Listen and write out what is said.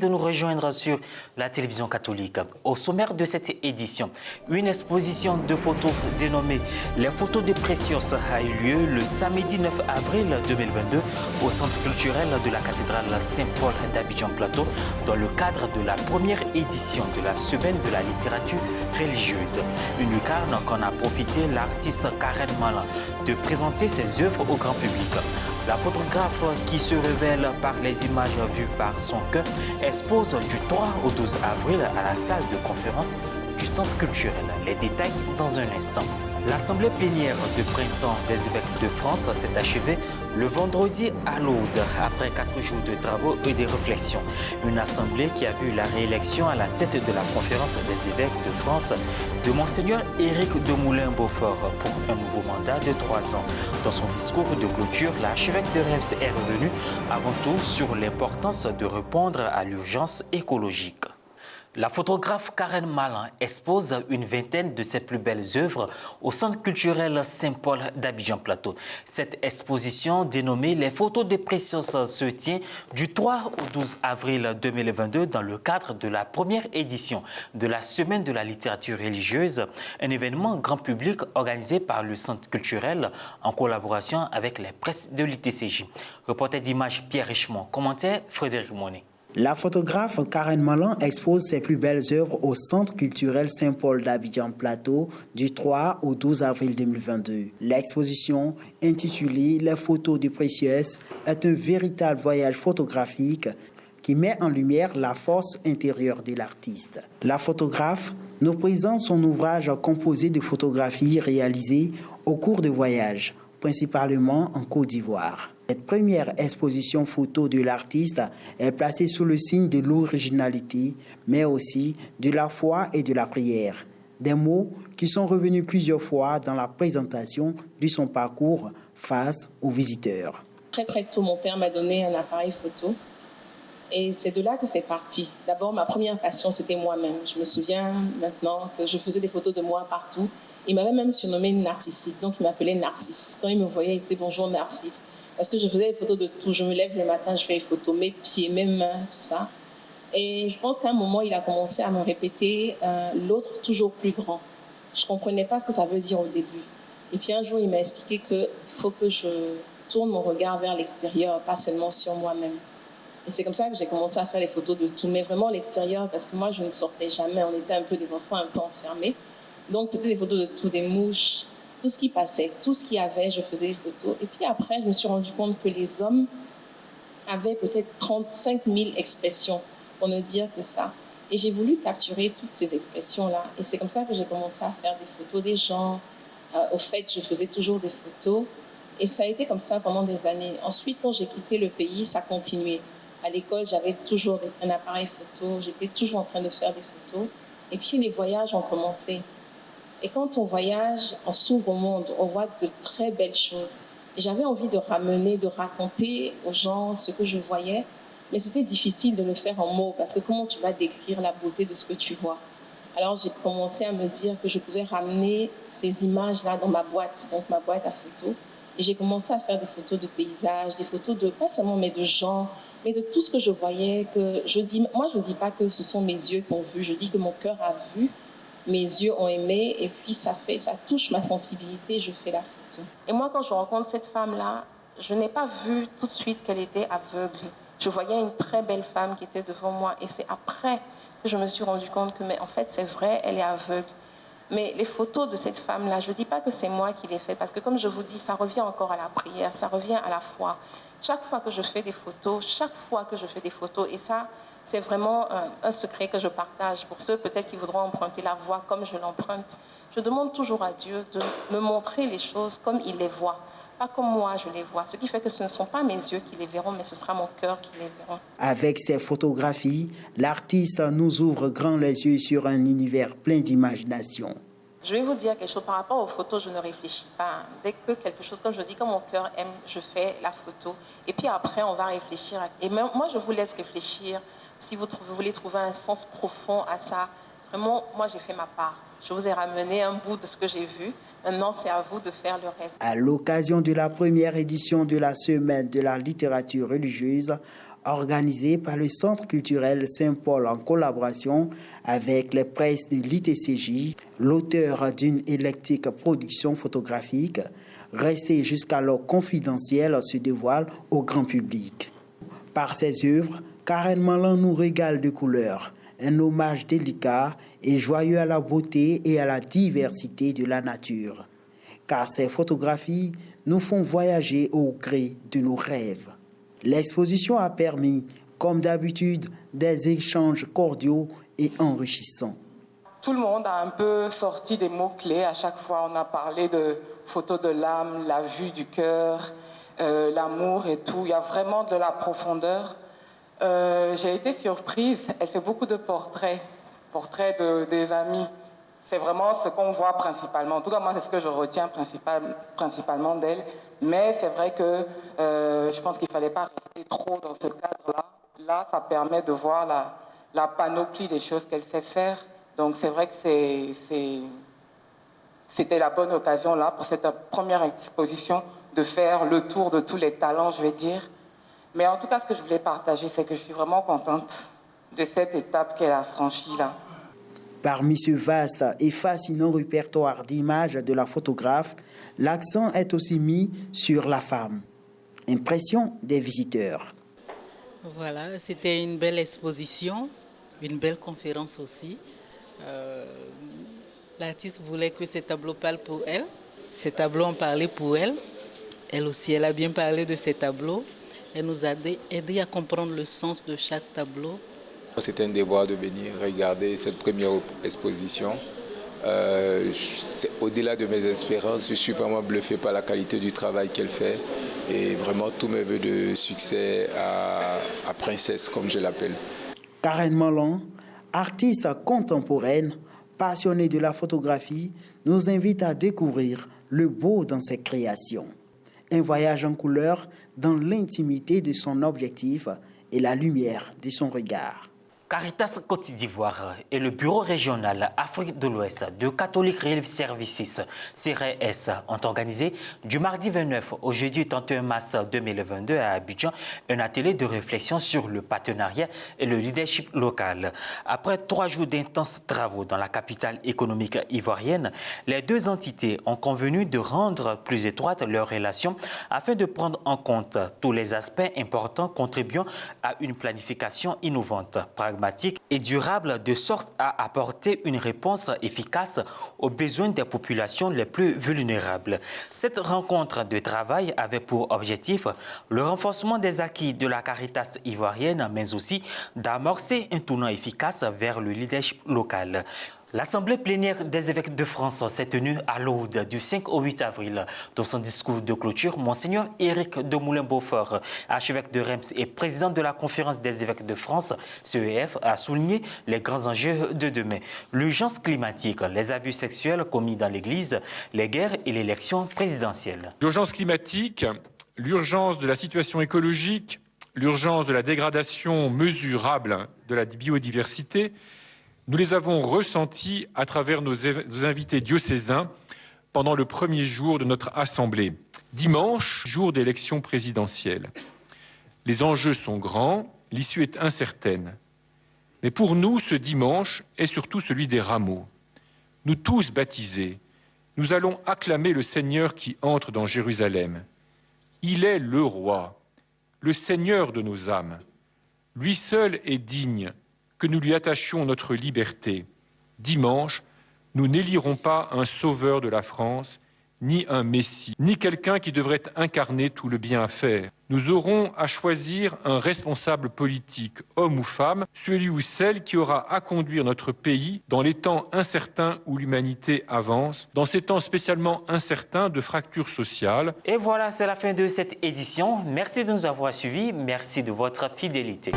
de nous rejoindre sur la télévision catholique. Au sommaire de cette édition, une exposition de photos dénommée Les photos de Précieuses a eu lieu le samedi 9 avril 2022 au centre culturel de la cathédrale Saint-Paul d'Abidjan-Plateau dans le cadre de la première édition de la semaine de la littérature religieuse. Une lucarne qu'en a profité l'artiste Karen Malan de présenter ses œuvres au grand public. La photographe qui se révèle par les images vues par son cœur expose du 3 au 12 avril à la salle de conférence du centre culturel. Les détails dans un instant. L'assemblée plénière de printemps des évêques de France s'est achevée le vendredi à Lourdes après 4 jours de travaux et de réflexions. Une assemblée qui a vu la réélection à la tête de la conférence des évêques de France de Monseigneur Éric de Moulin-Beaufort pour un nouveau mandat de 3 ans. Dans son discours de clôture, l'archevêque de Reims est revenu avant tout sur l'importance de répondre à l'urgence écologique. La photographe Karen Malan expose une vingtaine de ses plus belles œuvres au centre culturel Saint-Paul d'Abidjan-Plateau. Cette exposition, dénommée Les photos de Précieuses, se tient du 3 au 12 avril 2022 dans le cadre de la première édition de la Semaine de la littérature religieuse, un événement grand public organisé par le centre culturel en collaboration avec les presses de l'ITCJ. Reporter d'images Pierre Richemont, commentaire Frédéric Monet. La photographe Karen Malan expose ses plus belles œuvres au Centre culturel Saint-Paul d'Abidjan-Plateau du 3 au 12 avril 2022. L'exposition, intitulée Les photos de Précieuses, est un véritable voyage photographique qui met en lumière la force intérieure de l'artiste. La photographe nous présente son ouvrage composé de photographies réalisées au cours de voyages, principalement en Côte d'Ivoire. Cette première exposition photo de l'artiste est placée sous le signe de l'originalité, mais aussi de la foi et de la prière. Des mots qui sont revenus plusieurs fois dans la présentation de son parcours face aux visiteurs. Très tôt, mon père m'a donné un appareil photo et c'est de là que c'est parti. D'abord, ma première passion, c'était moi-même. Je me souviens maintenant que je faisais des photos de moi partout. Il m'avait même surnommé narcissique, donc il m'appelait Narcisse. Quand il me voyait, il disait « Bonjour Narcisse ». Parce que je faisais des photos de tout. Je me lève le matin, je fais des photos, mes pieds, mes mains, tout ça. Et je pense qu'à un moment, il a commencé à me répéter l'autre toujours plus grand. Je ne comprenais pas ce que ça veut dire au début. Et puis un jour, il m'a expliqué qu'il faut que je tourne mon regard vers l'extérieur, pas seulement sur moi-même. Et c'est comme ça que j'ai commencé à faire les photos de tout, mais vraiment l'extérieur, parce que moi, je ne sortais jamais. On était un peu des enfants un peu enfermés. Donc, c'était des photos de tout, des mouches, tout ce qui passait, tout ce qu'il y avait, je faisais des photos. Et puis après, je me suis rendu compte que les hommes avaient peut-être 35 000 expressions, pour ne dire que ça. Et j'ai voulu capturer toutes ces expressions-là. Et c'est comme ça que j'ai commencé à faire des photos des gens. Au fait, je faisais toujours des photos. Et ça a été comme ça pendant des années. Ensuite, quand j'ai quitté le pays, ça continuait. À l'école, j'avais toujours un appareil photo. J'étais toujours en train de faire des photos. Et puis, les voyages ont commencé. Et quand on voyage, on s'ouvre au monde, on voit de très belles choses. Et j'avais envie de ramener, de raconter aux gens ce que je voyais, mais c'était difficile de le faire en mots, parce que comment tu vas décrire la beauté de ce que tu vois? Alors j'ai commencé à me dire que je pouvais ramener ces images-là dans ma boîte, donc ma boîte à photos. Et j'ai commencé à faire des photos de paysages, des photos de, pas seulement mais de gens, mais de tout ce que je voyais. Moi, je ne dis pas que ce sont mes yeux qui ont vu, je dis que mon cœur a vu. Mes yeux ont aimé et puis ça touche ma sensibilité, je fais la photo. Et moi, quand je rencontre cette femme-là, je n'ai pas vu tout de suite qu'elle était aveugle. Je voyais une très belle femme qui était devant moi et c'est après que je me suis rendu compte que, mais en fait, c'est vrai, elle est aveugle. Mais les photos de cette femme-là, je ne dis pas que c'est moi qui les fais parce que comme je vous dis, ça revient encore à la prière, ça revient à la foi. Chaque fois que je fais des photos, et ça, c'est vraiment un secret que je partage pour ceux peut-être qui voudront emprunter la voie comme je l'emprunte. Je demande toujours à Dieu de me montrer les choses comme il les voit, pas comme moi je les vois. Ce qui fait que ce ne sont pas mes yeux qui les verront, mais ce sera mon cœur qui les verra. Avec ses photographies, l'artiste nous ouvre grand les yeux sur un univers plein d'imagination. Je vais vous dire quelque chose par rapport aux photos, je ne réfléchis pas. Dès que quelque chose, comme je dis, quand mon cœur aime, je fais la photo. Et puis après, on va réfléchir. Et même, moi, je vous laisse réfléchir. Si vous voulez trouver un sens profond à ça, vraiment, moi, j'ai fait ma part. Je vous ai ramené un bout de ce que j'ai vu. Maintenant, c'est à vous de faire le reste. À l'occasion de la première édition de la Semaine de la littérature religieuse, organisée par le Centre culturel Saint-Paul en collaboration avec les presses de l'ITCJ, l'auteur d'une éclectique production photographique, restée jusqu'alors confidentielle, se dévoile au grand public. Par ses œuvres, Karen Malan nous régale de couleurs, un hommage délicat et joyeux à la beauté et à la diversité de la nature. Car ces photographies nous font voyager au gré de nos rêves. L'exposition a permis, comme d'habitude, des échanges cordiaux et enrichissants. Tout le monde a un peu sorti des mots-clés. À chaque fois, on a parlé de photos de l'âme, la vue du cœur, l'amour et tout. Il y a vraiment de la profondeur. J'ai été surprise. Elle fait beaucoup de portraits des amis. C'est vraiment ce qu'on voit principalement. En tout cas, moi, c'est ce que je retiens principalement d'elle. Mais c'est vrai que je pense qu'il ne fallait pas rester trop dans ce cadre-là. Là, ça permet de voir la panoplie des choses qu'elle sait faire. Donc, c'est vrai que c'était la bonne occasion, là, pour cette première exposition, de faire le tour de tous les talents, je vais dire. Mais en tout cas, ce que je voulais partager, c'est que je suis vraiment contente de cette étape qu'elle a franchie, là. Parmi ce vaste et fascinant répertoire d'images de la photographe, l'accent est aussi mis sur la femme. Impression des visiteurs. Voilà, c'était une belle exposition, une belle conférence aussi. L'artiste voulait que ces tableaux parlent pour elle. Ces tableaux ont parlé pour elle. Elle aussi, elle a bien parlé de ces tableaux. Elle nous a aidé à comprendre le sens de chaque tableau. C'est un devoir de venir regarder cette première exposition. Au-delà de mes espérances, je suis vraiment bluffé par la qualité du travail qu'elle fait. Et vraiment, tous mes voeux de succès à Princesse, comme je l'appelle. Karen Malan, artiste contemporaine, passionnée de la photographie, nous invite à découvrir le beau dans ses créations. Un voyage en couleur dans l'intimité de son objectif et la lumière de son regard. Caritas Côte d'Ivoire et le bureau régional Afrique de l'Ouest de Catholic Relief Services, CRS, ont organisé du mardi 29 au jeudi 31 mars 2022 à Abidjan un atelier de réflexion sur le partenariat et le leadership local. Après 3 jours d'intenses travaux dans la capitale économique ivoirienne, les deux entités ont convenu de rendre plus étroites leurs relations afin de prendre en compte tous les aspects importants contribuant à une planification innovante, pragmatique et durable, de sorte à apporter une réponse efficace aux besoins des populations les plus vulnérables. Cette rencontre de travail avait pour objectif le renforcement des acquis de la Caritas ivoirienne, mais aussi d'amorcer un tournant efficace vers le leadership local. L'Assemblée plénière des évêques de France s'est tenue à Lourdes du 5 au 8 avril. Dans son discours de clôture, Monseigneur Éric de Moulin-Beaufort, archevêque de Reims et président de la Conférence des évêques de France, CEF, a souligné les grands enjeux de demain. L'urgence climatique, les abus sexuels commis dans l'Église, les guerres et l'élection présidentielle. L'urgence climatique, l'urgence de la situation écologique, l'urgence de la dégradation mesurable de la biodiversité, nous les avons ressentis à travers nos invités diocésains pendant le premier jour de notre assemblée. Dimanche, jour d'élection présidentielle. Les enjeux sont grands, l'issue est incertaine. Mais pour nous, ce dimanche est surtout celui des rameaux. Nous tous baptisés, nous allons acclamer le Seigneur qui entre dans Jérusalem. Il est le roi, le Seigneur de nos âmes. Lui seul est digne que nous lui attachions notre liberté. Dimanche, nous n'élirons pas un sauveur de la France, ni un messie, ni quelqu'un qui devrait incarner tout le bien à faire. Nous aurons à choisir un responsable politique, homme ou femme, celui ou celle qui aura à conduire notre pays dans les temps incertains où l'humanité avance, dans ces temps spécialement incertains de fractures sociales. Et voilà, c'est la fin de cette édition. Merci de nous avoir suivis. Merci de votre fidélité.